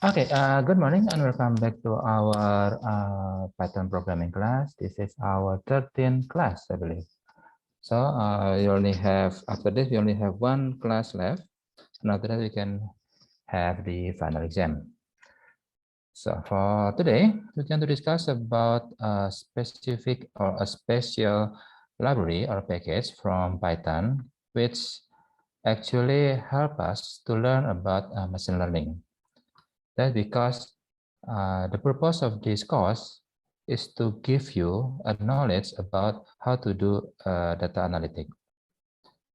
Okay, good morning and welcome back to our Python programming class. This is our 13th class, I believe. So you only have, after this, we only have one class left. And after that, we can have the final exam. So for today, we're going to discuss about a specific or a special library or package from Python, which actually help us to learn about machine learning. That's because the purpose of this course is to give you a knowledge about how to do data analytics.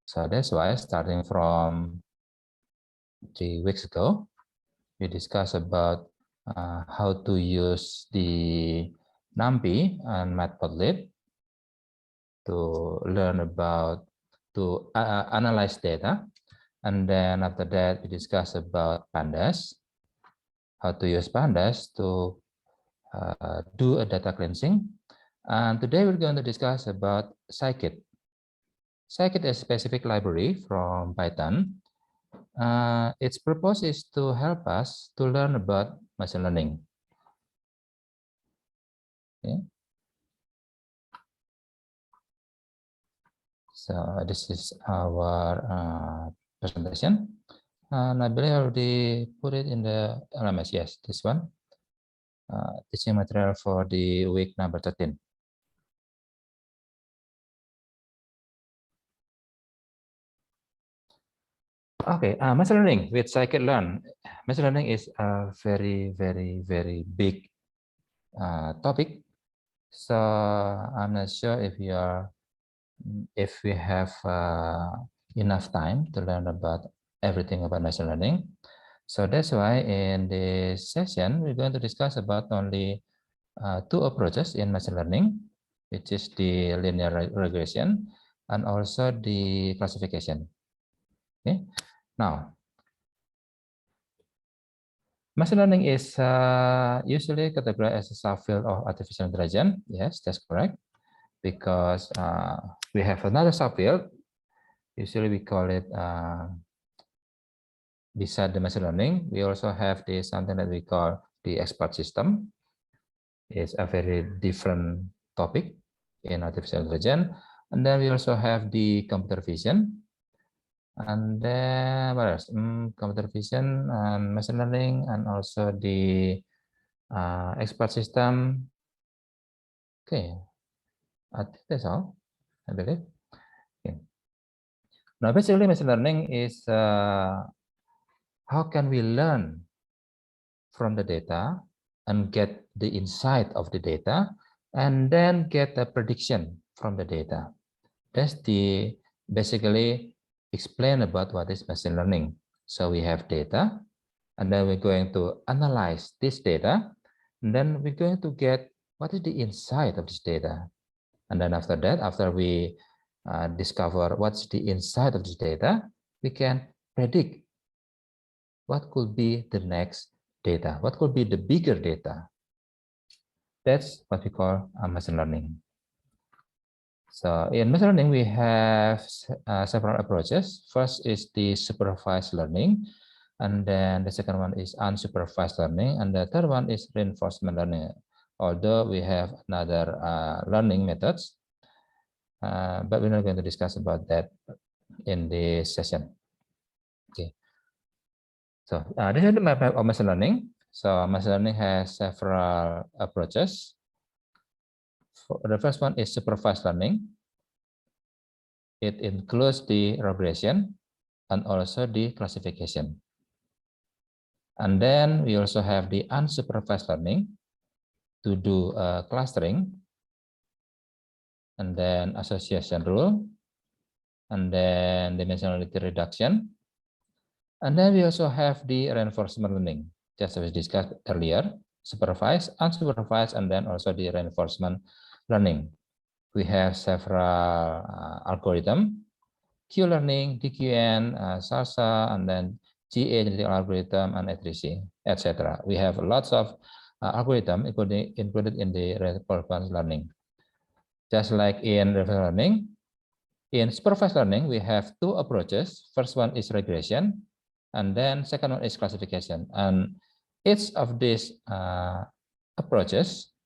So that's why starting from 3 weeks ago, we discussed about how to use the NumPy and Matplotlib to learn about to analyze data. And then after that, we discussed about pandas, how to use pandas to do a data cleansing. And today we're going to discuss about scikit. Scikit is a specific library from Python. Its purpose is to help us to learn about machine learning. Okay. So this is our presentation. And I believe I already put it in the LMS. Yes, this one. Teaching material for the week number 13. Okay, machine learning with scikit-learn. Machine learning is a very big topic. So I'm not sure if we have enough time to learn about everything about machine learning. So that's why in this session we're going to discuss about only two approaches in machine learning, which is the linear regression and also the classification. Okay. Now, machine learning is usually categorized as a subfield of artificial intelligence. Yes, that's correct. Because we have another subfield. Usually we call it, beside the machine learning, we also have something that we call the expert system. It's a very different topic in artificial intelligence. And then we also have the computer vision. And then what else? Computer vision and machine learning, and also the expert system. Okay, I think that's all, I believe. Okay. Now, basically, machine learning is how can we learn from the data and get the insight of the data, and then get a prediction from the data. That's the basically explain about what is machine learning. So we have data, and then we're going to analyze this data, and then we're going to get what is the insight of this data. And then after that, after we discover what's the insight of this data, we can predict what could be the next data, what could be the bigger data. That's what we call machine learning. So in machine learning, we have several approaches. First is the supervised learning, and then the second one is unsupervised learning, and the third one is reinforcement learning. Although we have another learning methods, but we're not going to discuss about that in this session. Okay. So this is the map of machine learning. So machine learning has several approaches. The first one is supervised learning. It includes the regression and also the classification. And then we also have the unsupervised learning to do clustering, and then association rule, and then dimensionality reduction. And then we also have the reinforcement learning, just as we discussed earlier, supervised, unsupervised, and then also the reinforcement learning. We have several algorithms, Q-learning, DQN, SARSA, and then GA genetic algorithm, and A3C, etc. We have lots of algorithms included in the reinforcement learning. Just like in reinforcement learning, in supervised learning, we have two approaches. First one is regression, and then second one is classification. And each of these approaches,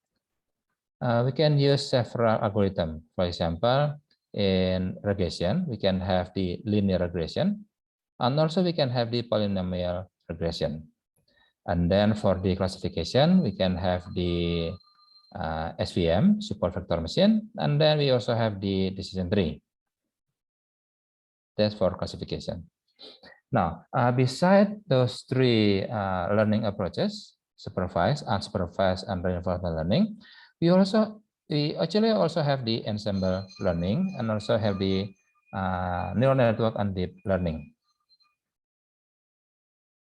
we can use several algorithms. For example, in regression, we can have the linear regression, and also we can have the polynomial regression. And then for the classification, we can have the SVM, support vector machine, and then we also have the decision tree. That's for classification. Now, beside those three learning approaches, supervised, unsupervised, and reinforcement learning, we actually also have the ensemble learning and also have the neural network and deep learning.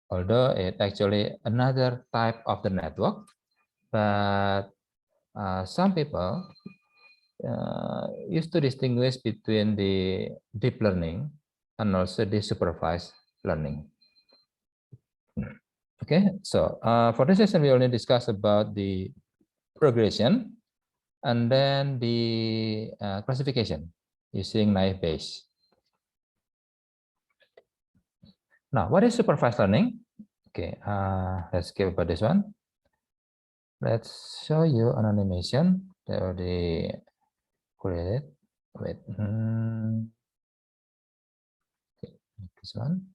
Although it actually another type of the network, but some people used to distinguish between the deep learning and also the supervised learning. Okay, so for this session, we only discuss about the progression and then the classification using naive Bayes. Now, what is supervised learning? Okay, let's skip about this one. Let's show you an animation that already created. Wait, okay, this one.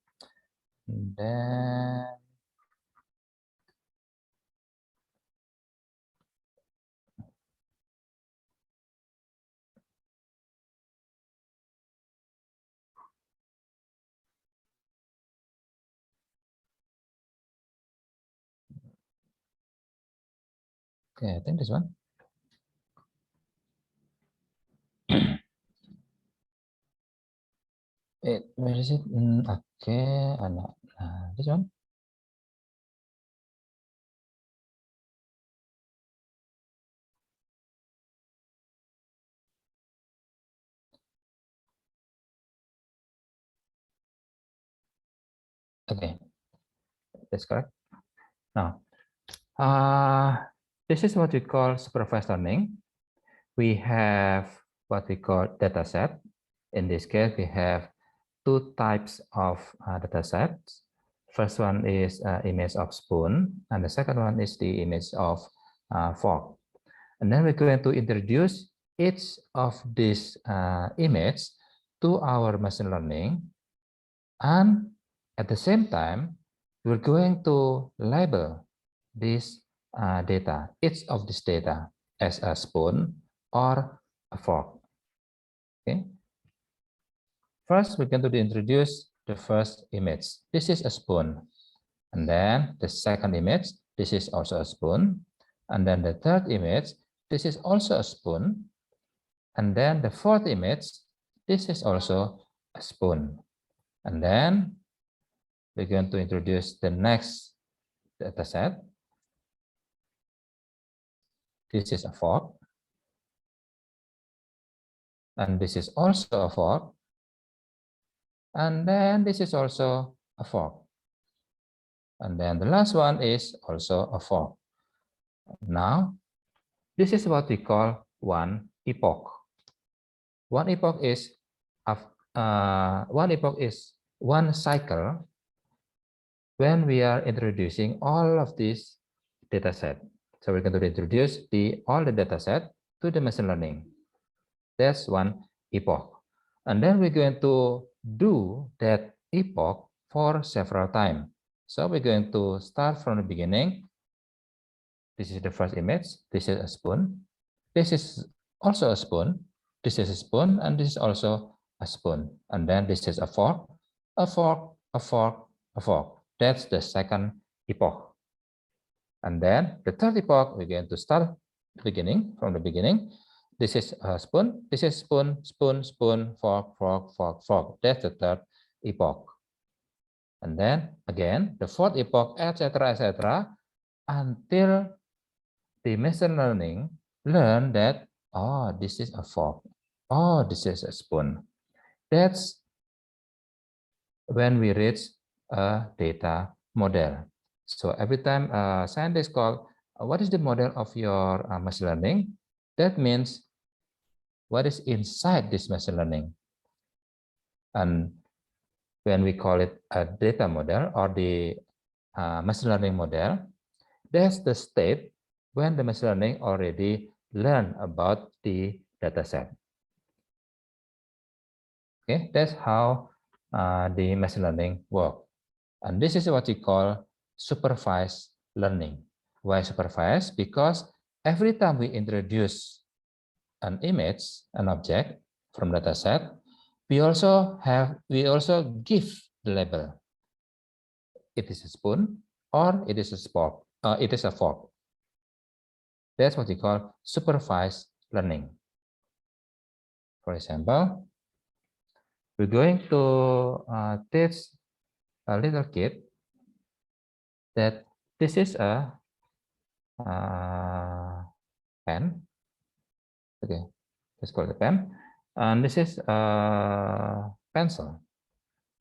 And then okay, I think this one. Where is it? Okay, this one. Okay, that's correct. Now, this is what we call supervised learning. We have what we call data set. In this case, we have two types of data sets. First one is image of spoon, and the second one is the image of fork. And then we're going to introduce each of these images to our machine learning. And at the same time, we're going to label this data, each of this data as a spoon or a fork. Okay. First, we're going to introduce the first image. This is a spoon. And then the second image, this is also a spoon. And then the third image, this is also a spoon. And then the fourth image, this is also a spoon. And then we're going to introduce the next data set. This is a fork. And this is also a fork. And then this is also a fork. And then the last one is also a fork. Now, this is what we call one epoch. One epoch is one cycle when we are introducing all of these data set. So we're going to introduce all the data set to the machine learning. That's one epoch. And then we're going to do that epoch for several times. So we're going to start from the beginning. This is the first image. This is a spoon. This is also a spoon. This is a spoon, and this is also a spoon. And then this is a fork, a fork, a fork, a fork. That's the second epoch. And then the third epoch, we're going to start from the beginning. This is a spoon. This is spoon, spoon, spoon, fork, fork, fork, fork. That's the third epoch. And then again, the fourth epoch, etc., until the machine learning learn that, oh, this is a fork. Oh, this is a spoon. That's when we reach a data model. So every time scientists call, what is the model of your machine learning? That means what is inside this machine learning. And when we call it a data model or the machine learning model, That's the state when the machine learning already learned about the dataset. Okay, that's how the machine learning works. And this is what we call supervised learning. Why supervised? Because every time we introduce an image, an object from dataset, we also give the label. It is a spoon or it is a fork. It is a fork. That's what we call supervised learning. For example, we're going to teach a little kid that this is a pen. Okay, let's call it a pen. And this is a pencil.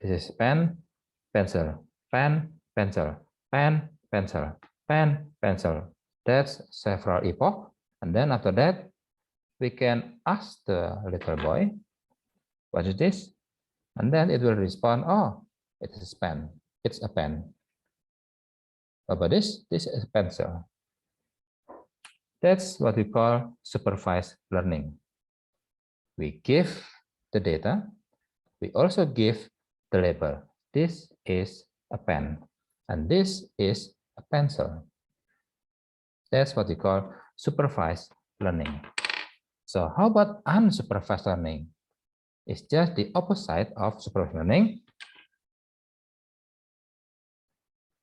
This is pen, pencil, pen, pencil, pen, pencil, pen, pencil. That's several epoch. And then after that, we can ask the little boy, what is this? And then it will respond, oh, it is a pen. It's a pen. What about this? This is a pencil. That's what we call supervised learning. We give the data. We also give the label. This is a pen, and this is a pencil. That's what we call supervised learning. So how about unsupervised learning? It's just the opposite of supervised learning.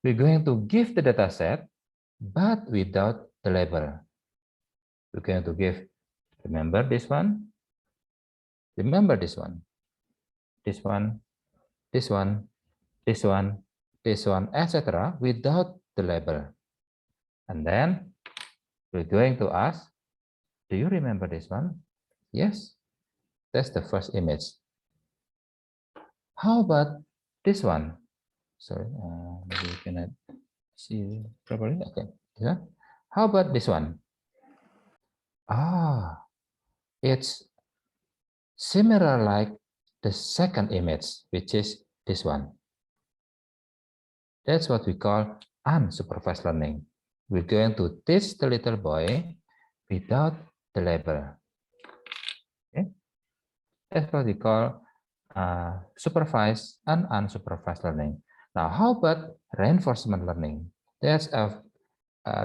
We're going to give the data set, but without the label. We're going to give, remember this one, remember this one, this one, this one, this one, this one, etc. without the label. And then we're going to ask, do you remember this one? Yes, that's the first image. How about this one? Sorry, maybe you cannot see properly. Okay, yeah. How about this one? Ah, it's similar like the second image, which is this one. That's what we call unsupervised learning. We're going to teach the little boy without the label. Okay? That's what we call supervised and unsupervised learning. Now, how about reinforcement learning? That's a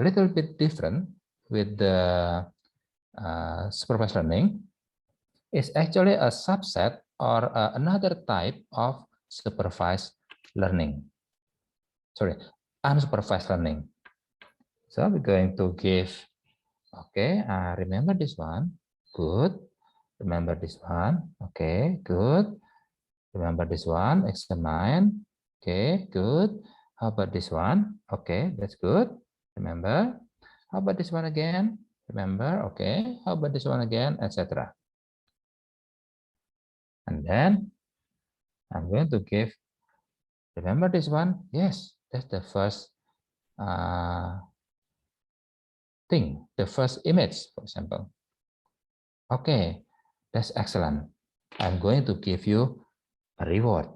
little bit different with the supervised learning. It's actually a subset or another type of supervised learning. Sorry, unsupervised learning. So we're going to give, okay, remember this one, good. Remember this one, okay, good. Remember this one, examine, okay, good. How about this one? Okay, that's good. Remember. How about this one again? Remember, okay. How about this one again, etc. And then I'm going to give, remember this one? Yes, that's the first thing, the first image, for example. Okay, that's excellent. I'm going to give you a reward.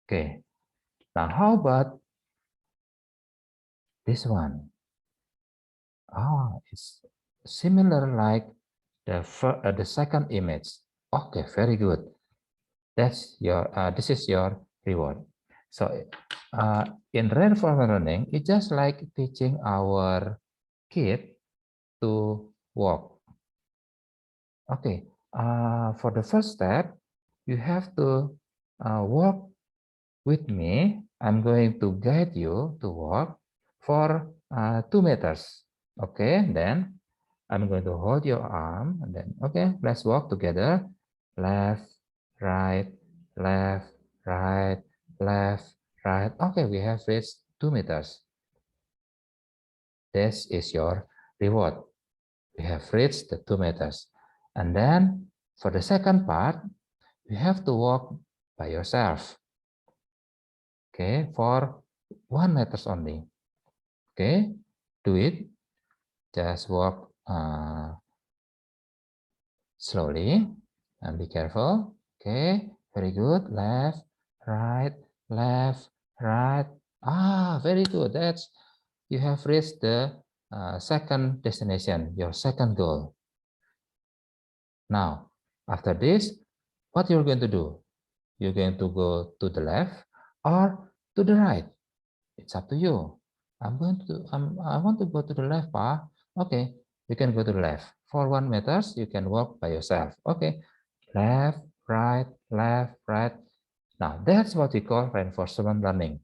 Okay, now how about this one? Oh, it's similar like the second image. Okay, very good. That's your this is your reward. So in reinforcement learning, it's just like teaching our kid to walk. Okay, for the first step, you have to walk with me. I'm going to guide you to walk for 2 meters. Okay, then I'm going to hold your arm and then, okay, let's walk together. Left, right, left, right, left, right. Okay, we have reached 2 meters. This is your reward. We have reached the 2 meters. And then for the second part, you have to walk by yourself. Okay, for 1 meters only. Okay, do it. Just walk slowly and be careful. Okay, very good. Left, right, left, right. Ah, very good. That's you have reached the second destination, your second goal. Now, after this, what you're going to do? You're going to go to the left or to the right. It's up to you. I want to go to the left, Pa. Okay, you can go to the left. For 1 meter, you can walk by yourself. Okay, left, right, left, right. Now, that's what we call reinforcement learning.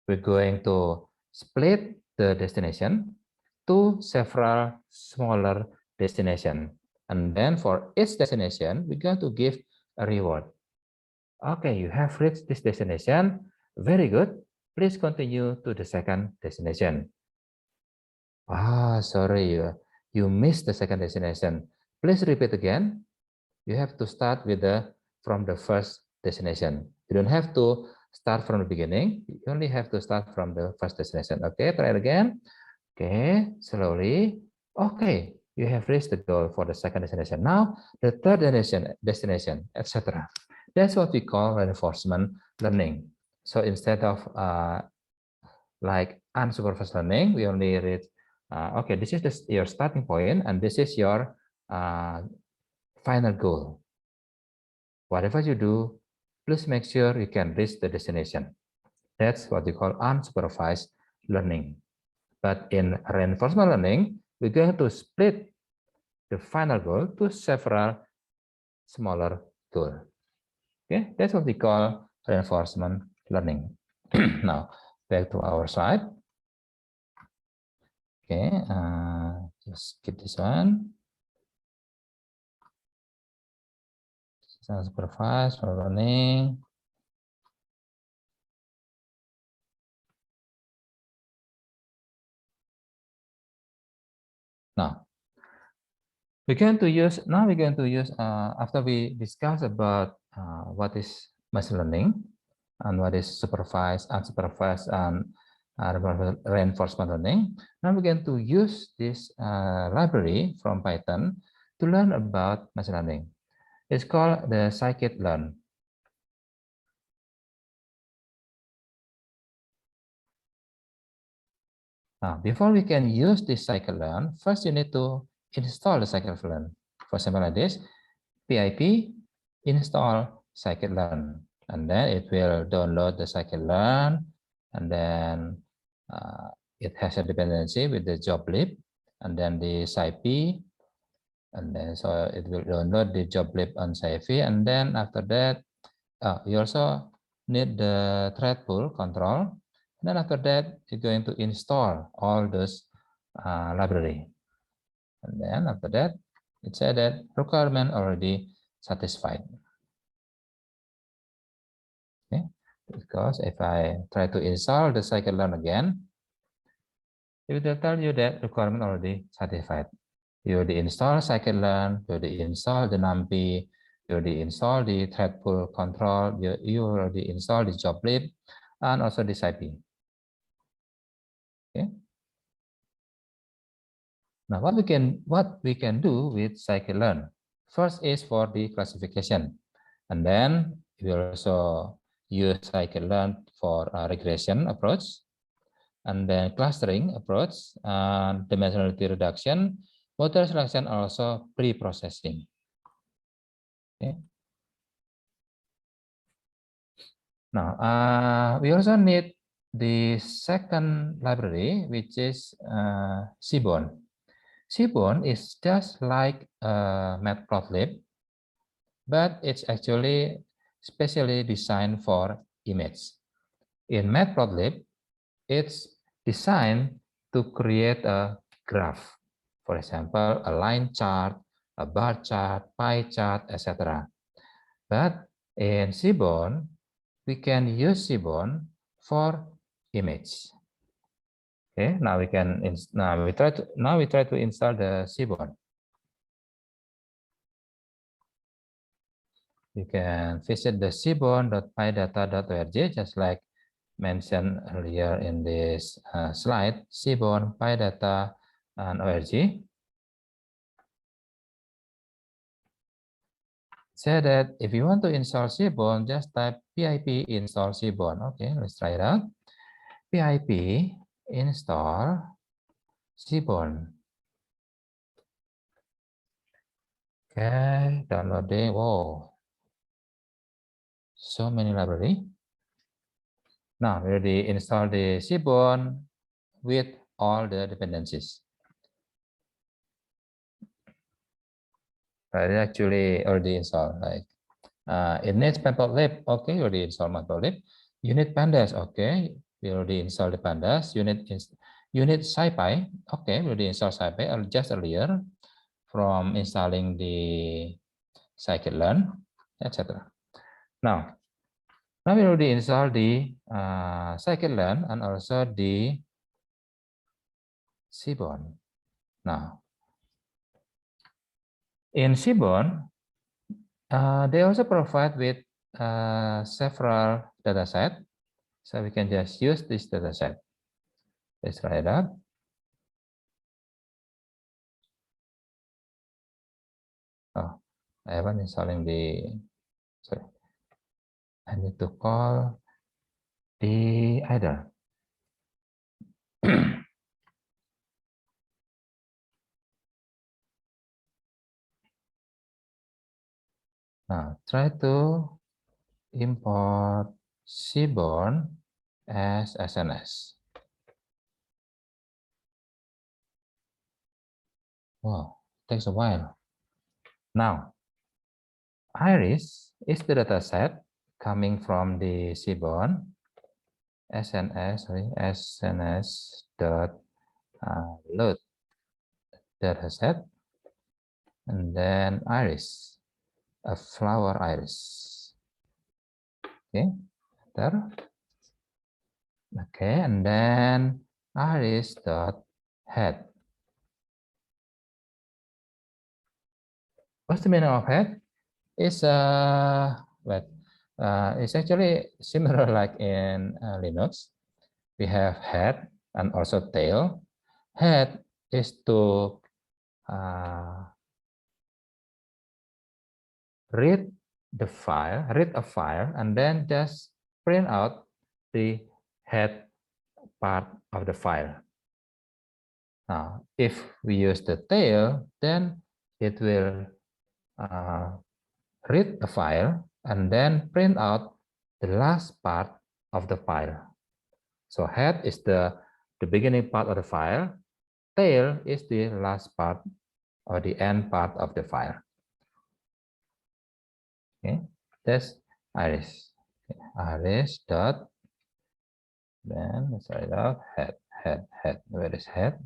We're going to split the destination to several smaller destinations. And then for each destination, we're going to give a reward. Okay, you have reached this destination. Very good. Please continue to the second destination. Sorry, you missed the second destination. Please repeat again. You have to start with from the first destination. You don't have to start from the beginning. You only have to start from the first destination. Okay, try it again. Okay, slowly. Okay, you have reached the goal for the second destination. Now, the third destination, etc. That's what we call reinforcement learning. So instead of like unsupervised learning, we only read, okay, this is your starting point, and this is your final goal. Whatever you do, please make sure you can reach the destination. That's what we call unsupervised learning. But in reinforcement learning, we're going to split the final goal to several smaller goals. Okay, that's what we call reinforcement learning. Now, back to our slide. Okay, just skip this one. Supervised learning. Now, we're going to use after we discuss about what is machine learning and what is supervised, unsupervised, and reinforcement learning. Now we're going to use this library from Python to learn about machine learning. It's called the scikit-learn. Now, before we can use this scikit-learn, first you need to install the scikit-learn. For example, like this, pip install scikit-learn, and then it will download the scikit-learn, and then it has a dependency with the joblib, and then the scipy, and then so it will download the joblib on scipy, and then after that, you also need the thread pool control. And then after that, you're going to install all those library. And then after that, it said that requirement already satisfied. Okay, because if I try to install the scikit-learn again, it will tell you that requirement already satisfied. You already install scikit-learn, you already install the numpy, you already install the thread pool control, you already install the joblib, and also the scipy. Okay. Now, what we can do with scikit-learn? First is for the classification, and then we also use scikit-learn for regression approach, and then clustering approach, and dimensionality reduction, model selection, also pre-processing. Okay. Now, we also need the second library, which is Seaborn. Seaborn is just like Matplotlib, but it's actually specially designed for image. In Matplotlib, it's designed to create a graph. For example, a line chart, a bar chart, pie chart, etc. But in Seaborn, we can use Seaborn for image. Okay, now we try to install the Seaborn. You can visit the seaborn.pydata.org, just like mentioned earlier in this slide, Seaborn, PyData, and org. Say that if you want to install Seaborn, just type pip install Seaborn. Okay, let's try it out. Pip install Seaborn. Okay, downloading. Wow, so many library. Now we already install the Seaborn with all the dependencies. Right, actually already installed. Like it needs Matplotlib. Okay, we already installed Matplotlib. You need pandas. Okay, we already installed the pandas. You need SciPy. Okay, we already installed SciPy just earlier from installing the scikit-learn, etc. Now we already installed the scikit-learn and also the Seaborn. Now, in Seaborn, they also provide with several dataset, so we can just use this dataset. Let's try it out. Oh, I haven't installing the. Sorry, I need to call the idle. Now try to import Seaborn as SNS. Wow, takes a while. Now, Iris is the dataset coming from the Seaborn SNS dot load dataset, and then Iris, a flower iris. Okay, there. Okay, and then Iris dot head. What's the meaning of head? It's it's actually similar like in Linux. We have head and also tail. Head is to read a file, and then just print out the head part of the file. Now, if we use the tail, then it will read a file and then print out the last part of the file. So head is the beginning part of the file. Tail is the last part or the end part of the file. Okay, that's Iris. Okay. Iris dot, then let's write out head. Where is head?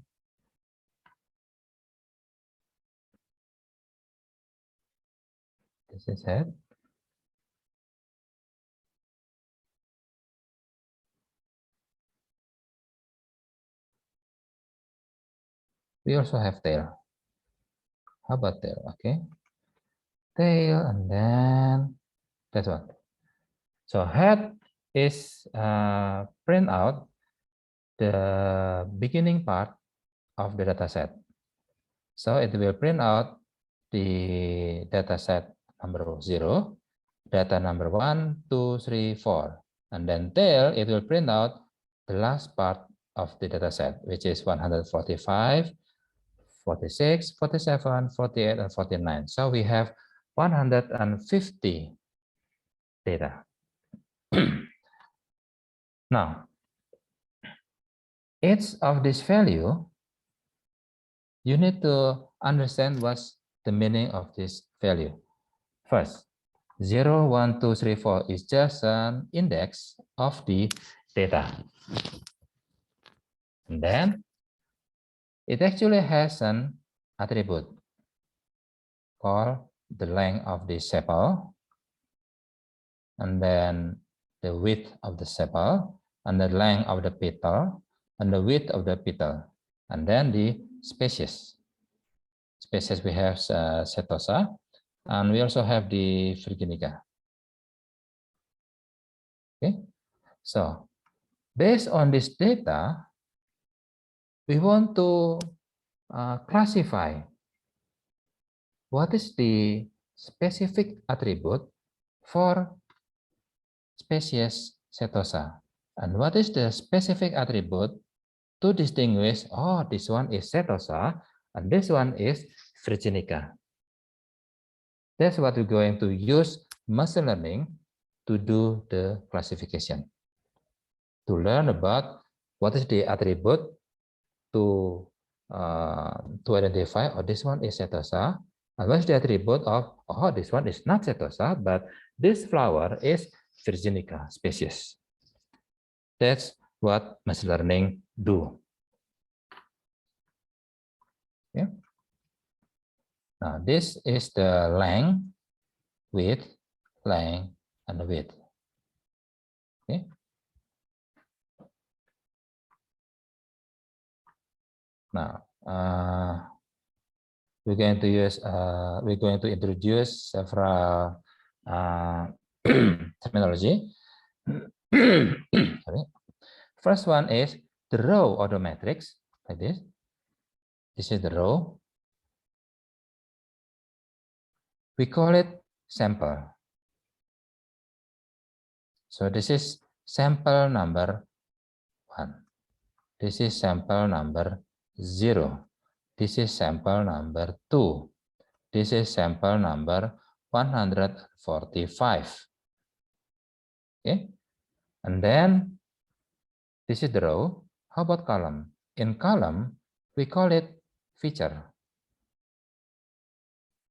This is head. We also have tail. How about tail? Okay, tail, and then that's one. So head is print out the beginning part of the dataset. So it will print out the dataset number 0, data number 1, 2, 3, 4. And then tail, it will print out the last part of the dataset, which is 145, 46, 47, 48, and 49. So we have 150 data. Now, each of this value, you need to understand what's the meaning of this value. First, 0, 1, 2, 3, 4 is just an index of the data. And then it actually has an attribute called the length of the sepal, and then the width of the sepal, and the length of the petal, and the width of the petal, and then the species. Species we have Setosa, and we also have the Virginica. Okay, so based on this data, we want to classify what is the specific attribute for species Setosa, and what is the specific attribute to distinguish, oh, this one is Setosa and this one is Virginica. That's what we're going to use machine learning to do the classification. To learn about what is the attribute to identify, oh, this one is Setosa, and what's the attribute of, oh, this one is not Setosa, but this flower is Virginica species. That's what machine learning do. Yeah. Now this is the length, width, length, and the width. Okay. Now we're going to introduce several terminology. Sorry. First one is the row of the matrix, like this. This is the row. We call it sample. So this is sample number 1. This is sample number 0. This is sample number 2. This is sample number 145. Okay. And then this is the row. How about column? In column, we call it feature.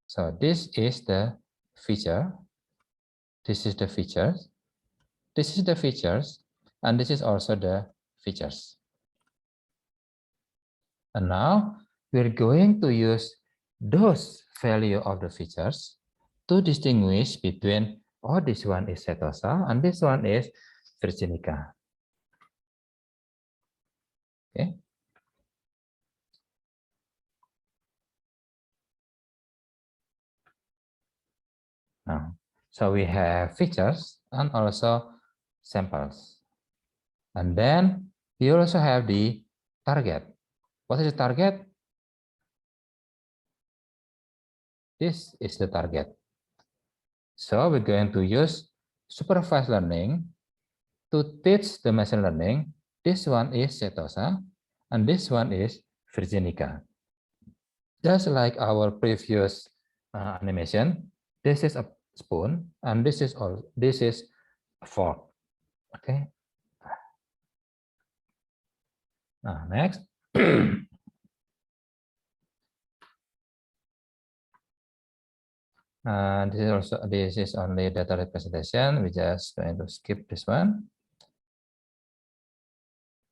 So this is the feature. This is the features. This is the features. And this is also the features. And now we're going to use those value of the features to distinguish between, oh, this one is Setosa and this one is Virginica. Okay. Now, so we have features and also samples. And then we also have the target. What is the target? This is the target. So we're going to use supervised learning to teach the machine learning. This one is Setosa and this one is Virginica. Just like our previous animation, this is a spoon and this is a fork. Okay. Now next. This is only data representation. We just going to skip this one.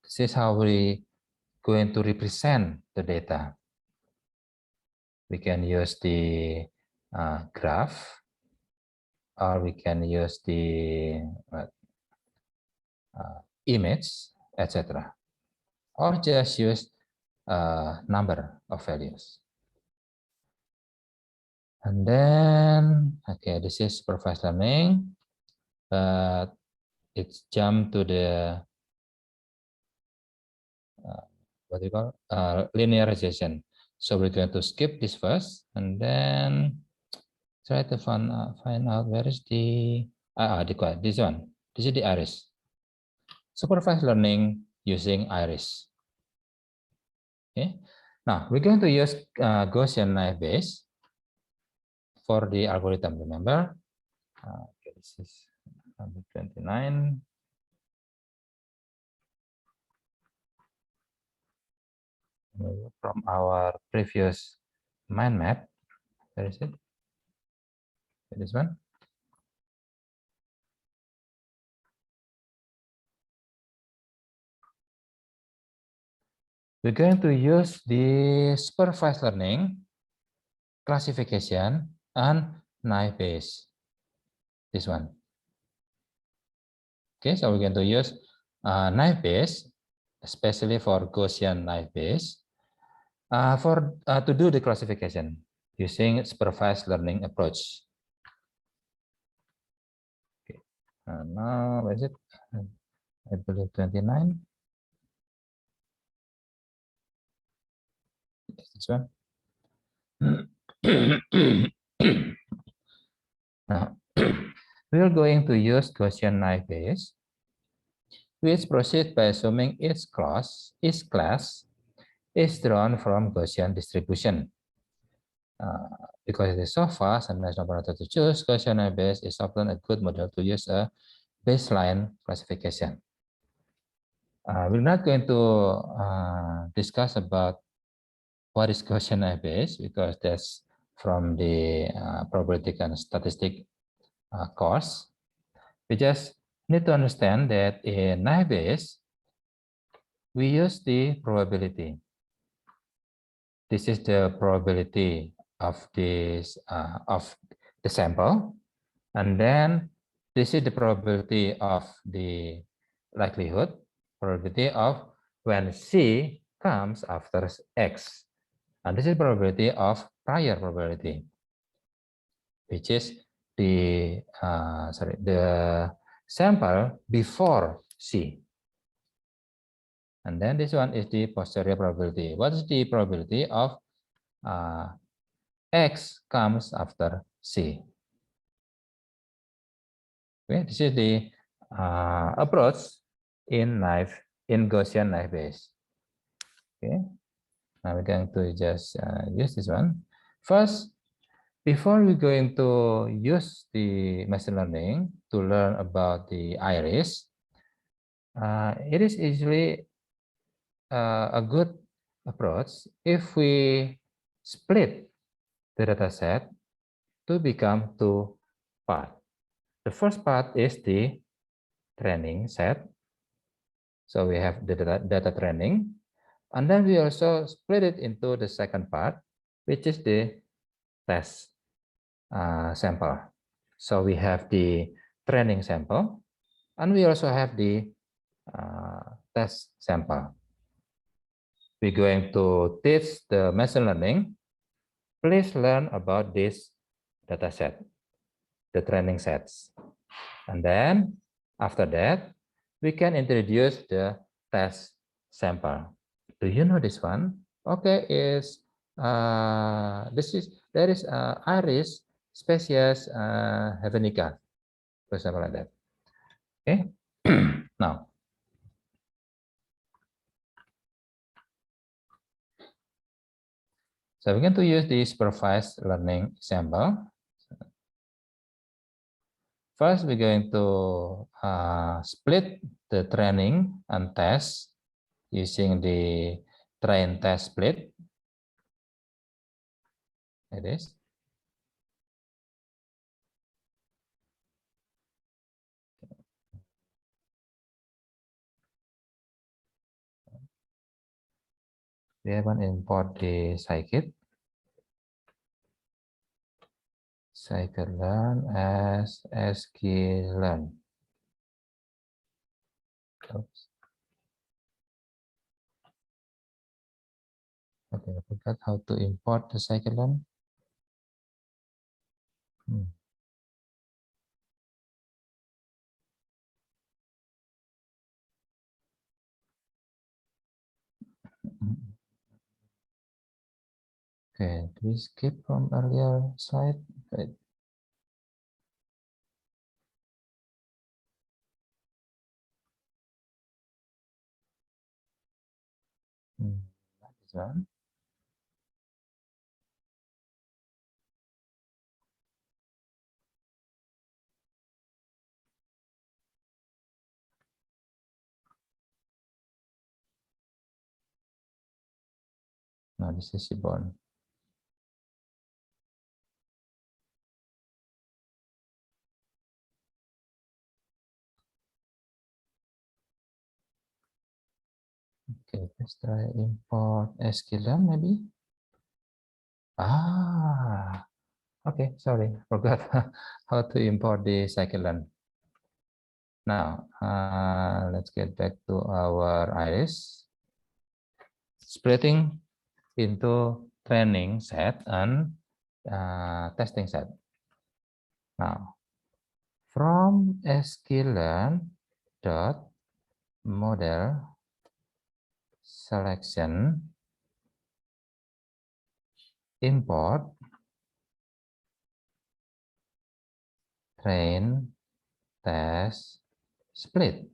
This is how we going to represent the data. We can use the graph, or we can use the image, etc. Or just use number of values. And then, okay, this is supervised learning, but it's jump to the what do you call linearization. So we're going to skip this first, and then try to find out where is the this one. This is the iris. Supervised learning using iris. Okay. Now we're going to use Gaussian naive Bayes for the algorithm. Remember, okay, this is number 29. From our previous mind map. Where is it? This one. We're going to use the supervised learning, classification, and naive Bayes. This one. Okay, so we're going to use naive Bayes, especially for Gaussian naive Bayes, to do the classification using supervised learning approach. Okay, now where is it? I believe 29. This one. Now, we are going to use Gaussian naive Bayes which proceeds by assuming each class is drawn from Gaussian distribution. Because it is so fast and there's no parameter to choose, Gaussian base is often a good model to use a baseline classification. We're not going to discuss about what is Gaussian base because that's from the probability and statistic course. We just need to understand that in naive Bayes, we use the probability. This is the probability of this of the sample, and then this is the probability of the likelihood, probability of when C comes after X, and this is probability of prior probability, which is the the sample before C. And then this one is the posterior probability. What is the probability of X comes after C? Okay, this is the approach in Gaussian naive Bayes. Okay, now we're going to just use this one. First, before we're going to use the machine learning to learn about the iris, it is usually a good approach if we split the data set to become two parts. The first part is the training set. So we have the data training, and then we also split it into the second part, which is the test sample. So we have the training sample, and we also have the test sample. We're going to teach the machine learning. Please learn about this data set, the training sets. And then after that, we can introduce the test sample. Do you know this one? Okay, there is iris species Hevenica, for example, like that. Okay, now so we're going to use the supervised learning example. First, we're going to split the training and test using the train test split. It is. We haven't import the scikit. Scikit-learn as sklearn. Oops. Okay, I forgot how to import the scikit-learn. Okay, do we skip from earlier slide? Wait. This one. No, this is Seaborn. Okay, let's try import sklearn maybe. Okay, sorry, forgot how to import the scikit-learn. Now, let's get back to our iris. Splitting into training set and testing set. Now, from sklearn dot model selection import train test split.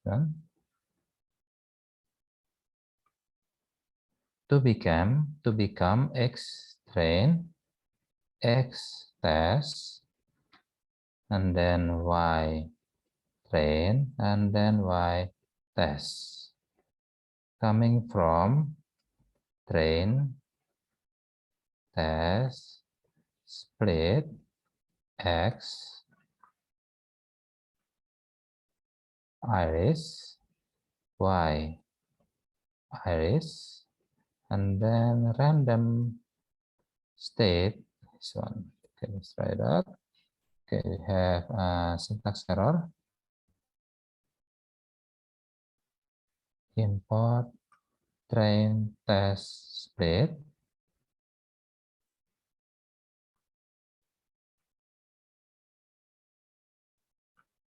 one. To become X train, X test, and then Y train, and then Y test. Coming from train, test, split, X, iris, Y, iris, and then random state, this one. Okay, let's try that. Okay, we have a syntax error. Import train test split.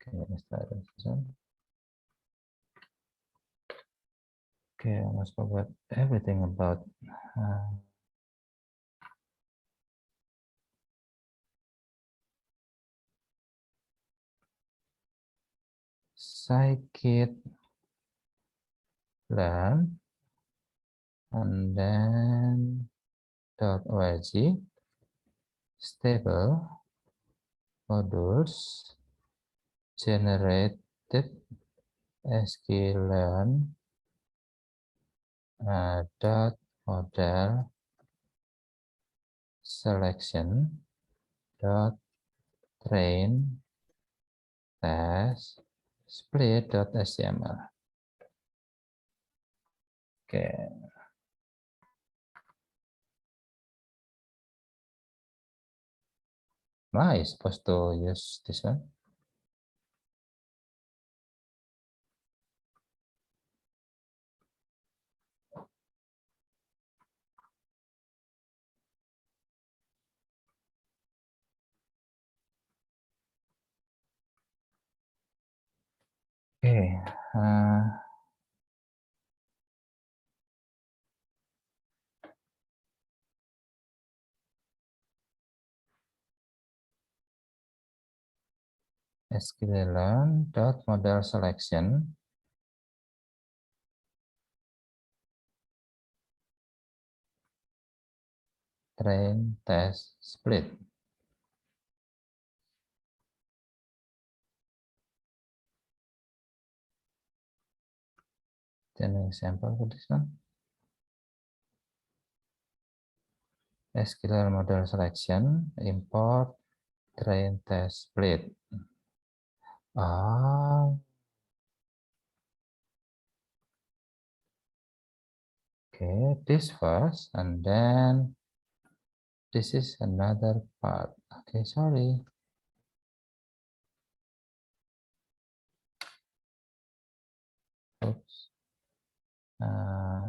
Okay, let's try this one. Okay, I almost forgot everything about scikit-learn, and then .org, stable modules generated sklearn dot model selection dot train test split.html. Okay. Am I supposed to use this one? Okay. sklearn dot model selection train test split. Then an example for this one. sklearn model selection import train test split. Okay, this first, and then this is another part. Okay, sorry. Oops.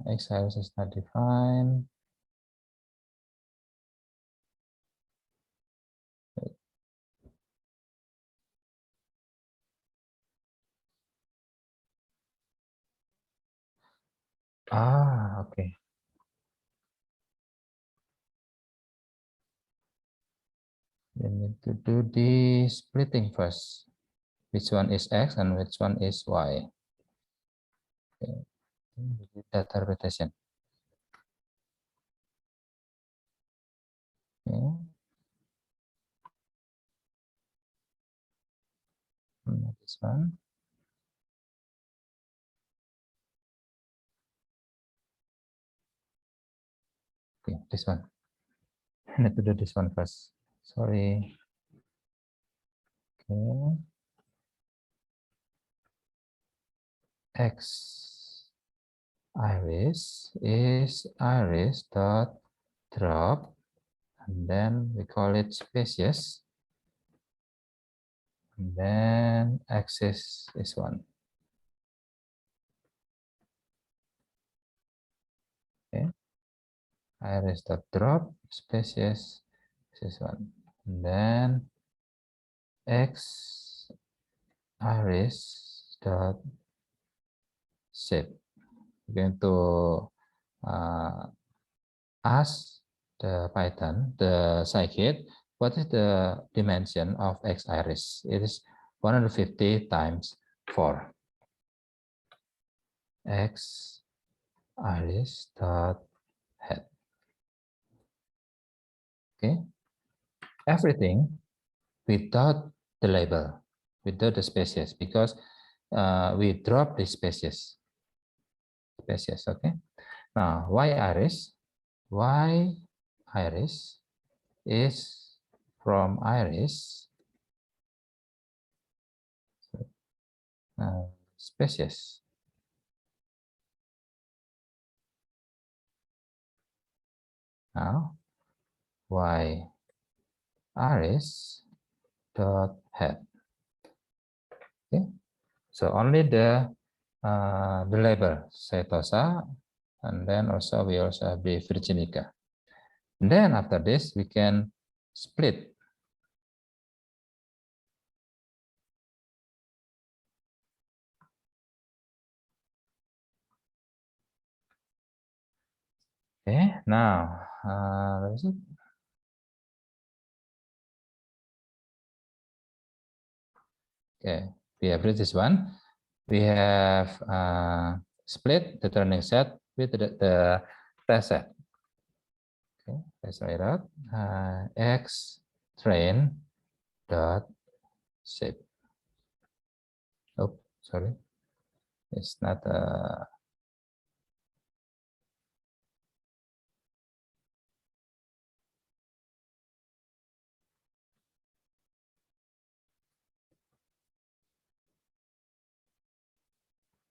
X iris is not defined. Okay. We need to do the splitting first. Which one is X and which one is Y? Okay. Data rotation. Okay. This one. Okay, this one. I need to do this one first. Sorry. Okay. X iris is iris dot drop, and then we call it species, and then axis is one. Okay, iris dot drop species is one, and then X iris dot shape. We're going to ask the Python, the scikit, what is the dimension of X iris? It is 150 times 4. x iris dot head. Okay, everything without the label, without the species, because we drop the species. Okay. Now, y iris is from iris species. Now, y iris dot head. Okay, so only the label Setosa, and then also we also have the Virginica. And then after this we can split. Okay, now let me see. Okay, we have this one. We have split the turning set with the test set. Okay, let's write out x train dot shape. Oh, sorry, it's not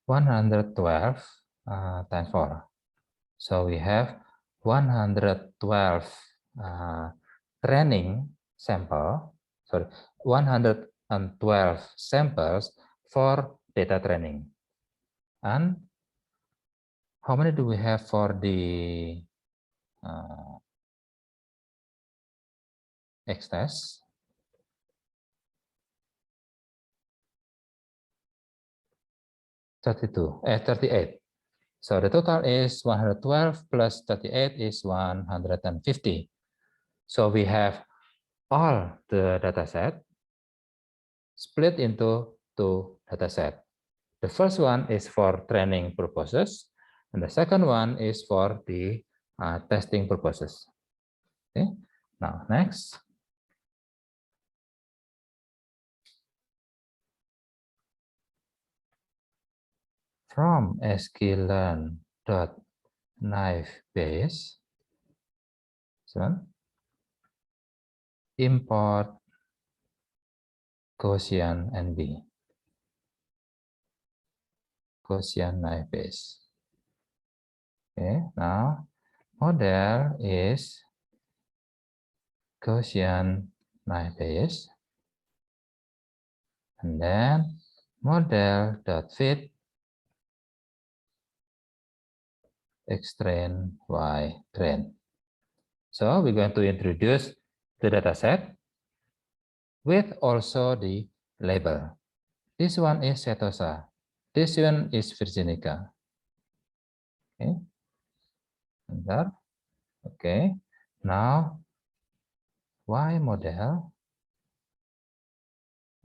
112 times 4. So we have 112 training sample, 112 samples for data training. And how many do we have for the X-test? 38. So the total is 112 plus 38 is 150. So we have all the data set split into two data set. The first one is for training purposes, and the second one is for the testing purposes. Okay. Now next. From sklearn.knifebase, import Gaussian NB, Gaussian knifebase. Okay, now model is Gaussian knifebase, and then model.fit xtrain ytrain. So we're going to introduce the dataset with also the label. This one is Setosa. This one is Virginica. Okay. Bentar. Okay. Now, Y model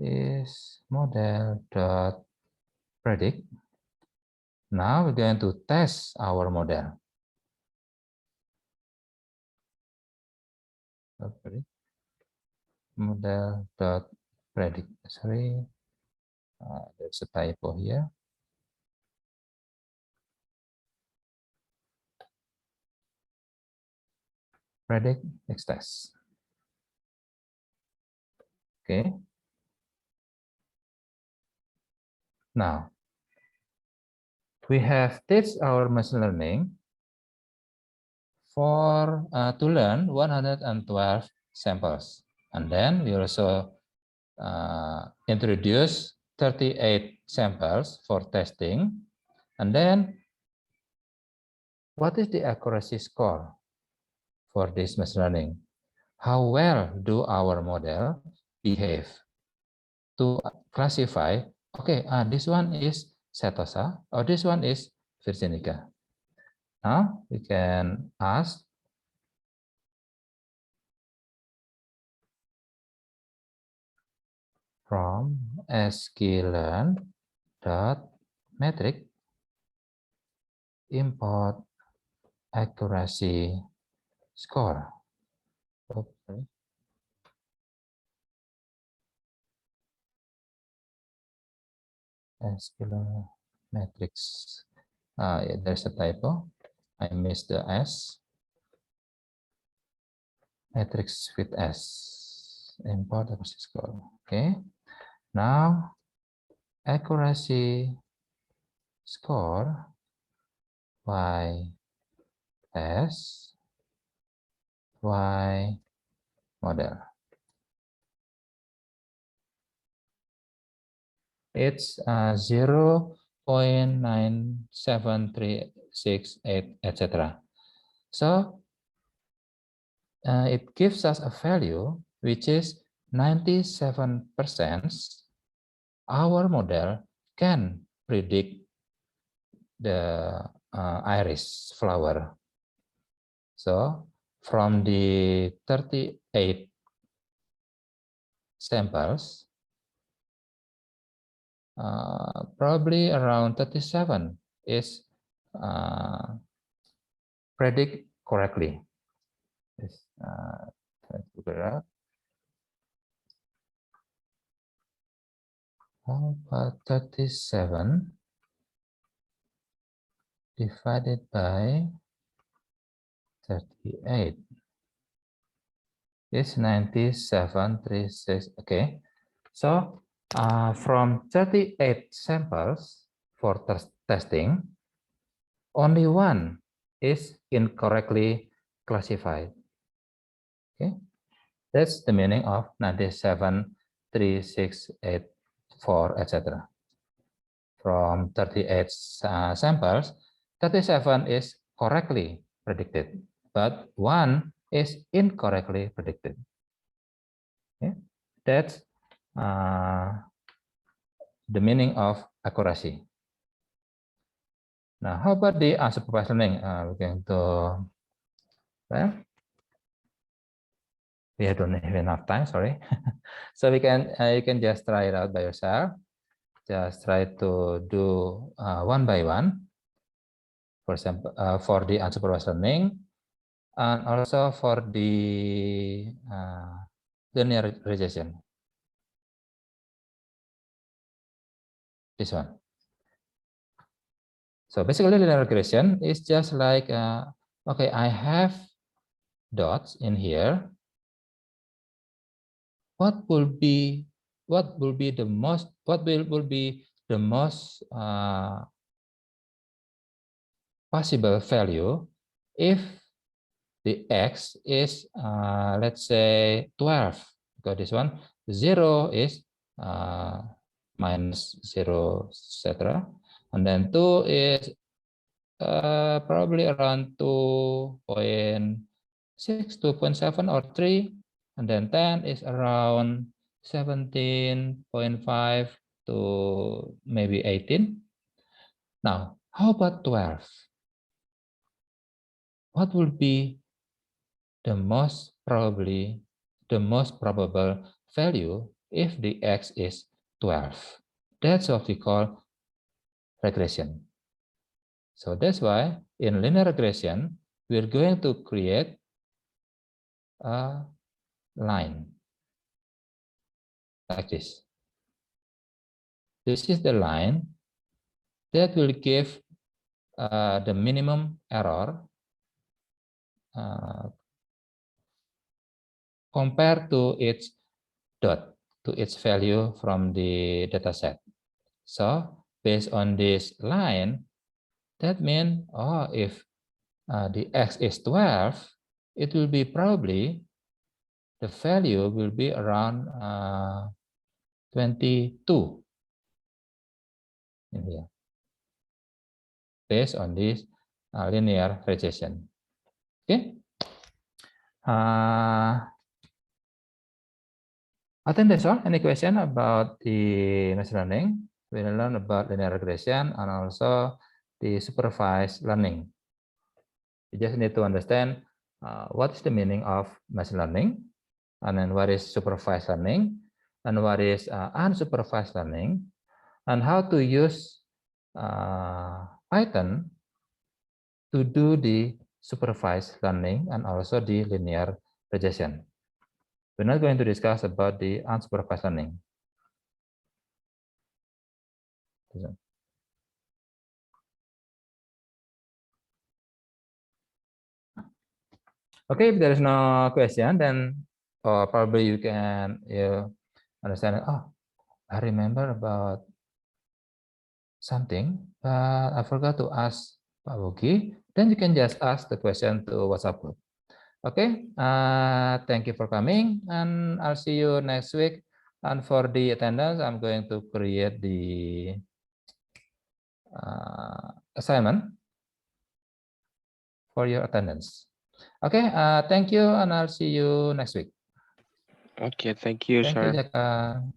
is model.predict. Now we're going to test our model. Model.predict. Sorry, there's a typo here. Predict X-test. Okay. Now, we have teach our machine learning for to learn 112 samples, and then we also introduce 38 samples for testing, and then what is the accuracy score for this machine learning? How well do our model behave to classify? Okay, this one is Setosa, or this one is Virginica. Now we can ask from sklearn.metric import accuracy score. Okay. Scalar matrix. Yeah, there's a typo. I missed the S. Matrix with S. Import accuracy score. Okay. Now accuracy score by test Y model. It's 0.97368, etc. So it gives us a value which is 97%. Our model can predict the iris flower. So from the 38 samples, probably around 37 is predict correctly. Let's figure out. How about 37 divided by 38? Is 9736. Okay. So from 38 samples for testing, only one is incorrectly classified. Okay, that's the meaning of 973684, etc. From 38 samples, 37 is correctly predicted, but one is incorrectly predicted. Okay, that's the meaning of accuracy. Now, how about the unsupervised learning? We're going to, well, we don't have enough time, sorry. So you can just try it out by yourself. Just try to do one by one. For example, for the unsupervised learning, and also for the linear regression. This one. So basically, linear regression is just like, okay, I have dots in here. What will be the most possible value if the x is let's say 12, because this one 0 is minus 0, etc. And then 2 is probably around 2.6, 2.7 or 3, and then 10 is around 17.5 to maybe 18. Now, how about 12? What will be the most probable value if the x is 12? That's what we call regression. So that's why in linear regression, we're going to create a line like this. This is the line that will give the minimum error compared to its dot, to its value from the data set. So based on this line, that means, if the x is 12, it will be probably, the value will be around 22 in here, based on this linear regression. Okay. I think that's all. Any question about the machine learning? We will learn about linear regression and also the supervised learning. You just need to understand what is the meaning of machine learning, and then what is supervised learning, and what is unsupervised learning, and how to use Python to do the supervised learning and also the linear regression. We're not going to discuss about the unsupervised learning. Okay, if there is no question, then probably you can understand. Oh, I remember about something, but I forgot to ask Pak Bogi. Then you can just ask the question to WhatsApp group. Okay, thank you for coming, and I'll see you next week. And for the attendance, I'm going to create the assignment for your attendance. Okay, thank you, and I'll see you next week. Okay, thank you, Thank sir. you, Jaka.